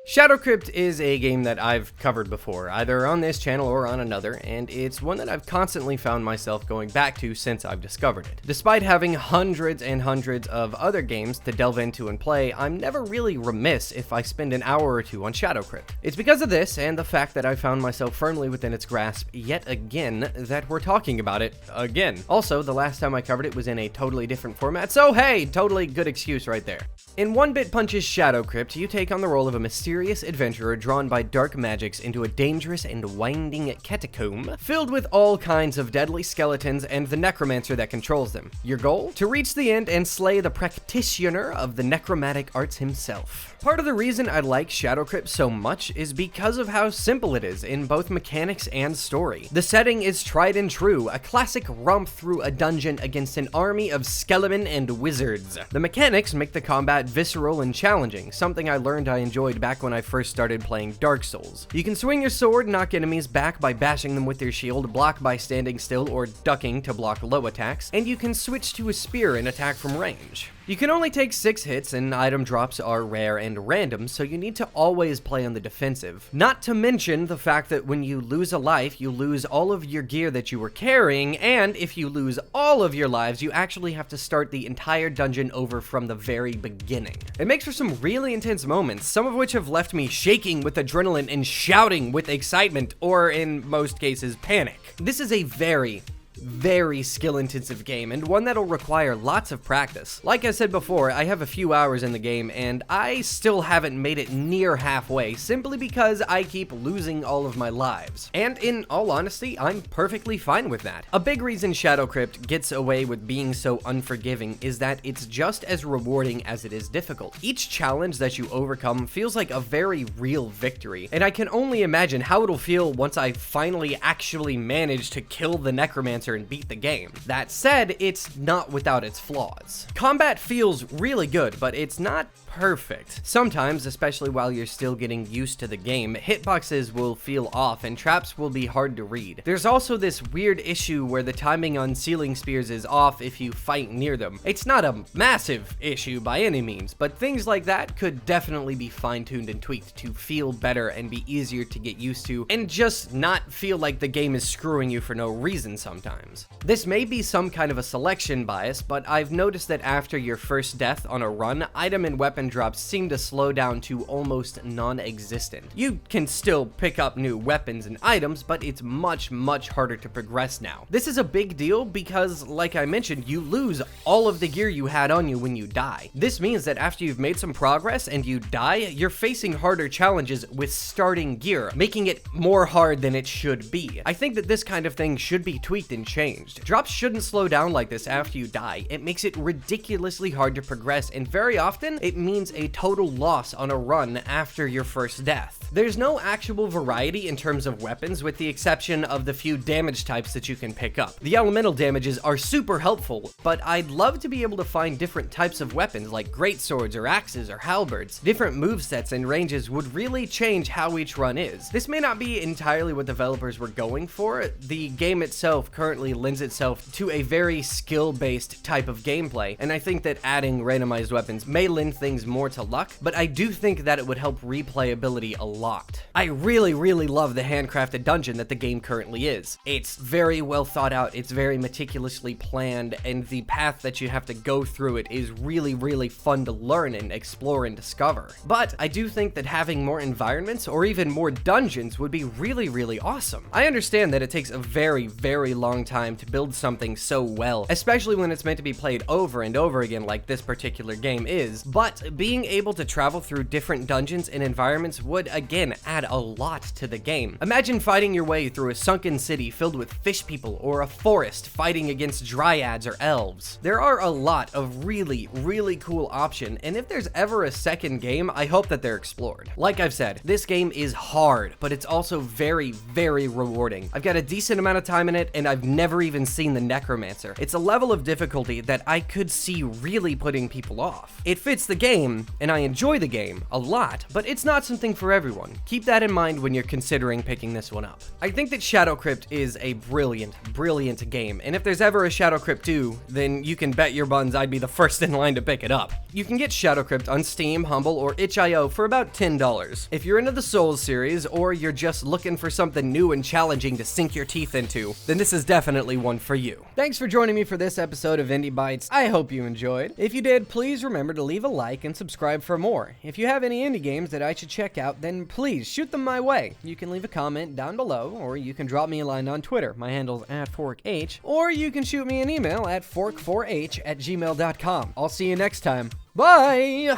Shadowcrypt is a game that I've covered before, either on this channel or on another, and it's one that I've constantly found myself going back to since I've discovered it. Despite having hundreds and hundreds of other games to delve into and play, I'm never really remiss if I spend an hour or two on Shadowcrypt. It's because of this, and the fact that I found myself firmly within its grasp yet again, that we're talking about it again. Also, the last time I covered it was in a totally different format, so hey, totally good excuse right there. In One Bit Punch's Shadowcrypt, you take on the role of a mysterious adventurer drawn by dark magics into a dangerous and winding catacomb filled with all kinds of deadly skeletons and the necromancer that controls them. Your goal? To reach the end and slay the practitioner of the necromantic arts himself. Part of the reason I like Shadowcrypt so much is because of how simple it is in both mechanics and story. The setting is tried and true, a classic romp through a dungeon against an army of skeleton and wizards. The mechanics make the combat visceral and challenging, something I learned I enjoyed back when I first started playing Dark Souls. You can swing your sword, knock enemies back by bashing them with your shield, block by standing still or ducking to block low attacks, and you can switch to a spear and attack from range. You can only take 6 hits, and item drops are rare and random, so you need to always play on the defensive. Not to mention the fact that when you lose a life, you lose all of your gear that you were carrying, and if you lose all of your lives, you actually have to start the entire dungeon over from the very beginning. It makes for some really intense moments, some of which have left me shaking with adrenaline and shouting with excitement, or in most cases, panic. This is a very skill-intensive game, and one that'll require lots of practice. Like I said before, I have a few hours in the game, and I still haven't made it near halfway, simply because I keep losing all of my lives. And in all honesty, I'm perfectly fine with that. A big reason Shadowcrypt gets away with being so unforgiving is that it's just as rewarding as it is difficult. Each challenge that you overcome feels like a very real victory, and I can only imagine how it'll feel once I finally actually manage to kill the Necromancer and beat the game. That said, it's not without its flaws. Combat feels really good, but it's not perfect. Sometimes, especially while you're still getting used to the game, hitboxes will feel off and traps will be hard to read. There's also this weird issue where the timing on ceiling spears is off if you fight near them. It's not a massive issue by any means, but things like that could definitely be fine-tuned and tweaked to feel better and be easier to get used to, and just not feel like the game is screwing you for no reason sometimes. This may be some kind of a selection bias, but I've noticed that after your first death on a run, item and weapon drops seem to slow down to almost non-existent. You can still pick up new weapons and items, but it's much harder to progress now. This is a big deal because, like I mentioned, you lose all of the gear you had on you when you die. This means that after you've made some progress and you die, you're facing harder challenges with starting gear, making it more hard than it should be. I think that this kind of thing should be tweaked and changed. Drops shouldn't slow down like this after you die. It makes it ridiculously hard to progress, and very often it means a total loss on a run after your first death. There's no actual variety in terms of weapons, with the exception of the few damage types that you can pick up. The elemental damages are super helpful, but I'd love to be able to find different types of weapons like greatswords or axes or halberds. Different movesets and ranges would really change how each run is. This may not be entirely what developers were going for. The game itself currently lends itself to a very skill-based type of gameplay, and I think that adding randomized weapons may lend things more to luck, but I do think that it would help replayability a lot. I really love the handcrafted dungeon that the game currently is. It's very well thought out, it's very meticulously planned, and the path that you have to go through it is really fun to learn and explore and discover. But I do think that having more environments or even more dungeons would be really awesome. I understand that it takes a very long time to build something so well, especially when it's meant to be played over and over again like this particular game is, but being able to travel through different dungeons and environments would again add a lot to the game. Imagine fighting your way through a sunken city filled with fish people, or a forest fighting against dryads or elves. There are a lot of really cool options, and if there's ever a second game, I hope that they're explored. Like I've said, this game is hard, but it's also very rewarding. I've got a decent amount of time in it, and I've never even seen the Necromancer. It's a level of difficulty that I could see really putting people off. It fits the game, and I enjoy the game a lot, but it's not something for everyone. Keep that in mind when you're considering picking this one up. I think that Shadowcrypt is a brilliant game, and if there's ever a Shadowcrypt 2, then you can bet your buns I'd be the first in line to pick it up. You can get Shadowcrypt on Steam, Humble, or itch.io for about $10. If you're into the Souls series, or you're just looking for something new and challenging to sink your teeth into, then this is definitely one for you. Thanks for joining me for this episode of Indie Bytes. I hope you enjoyed. If you did, please remember to leave a like and subscribe for more. If you have any indie games that I should check out, then please shoot them my way. You can leave a comment down below, or you can drop me a line on Twitter. My handle's @forkh, or you can shoot me an email at fork4h@gmail.com. I'll see you next time. Bye!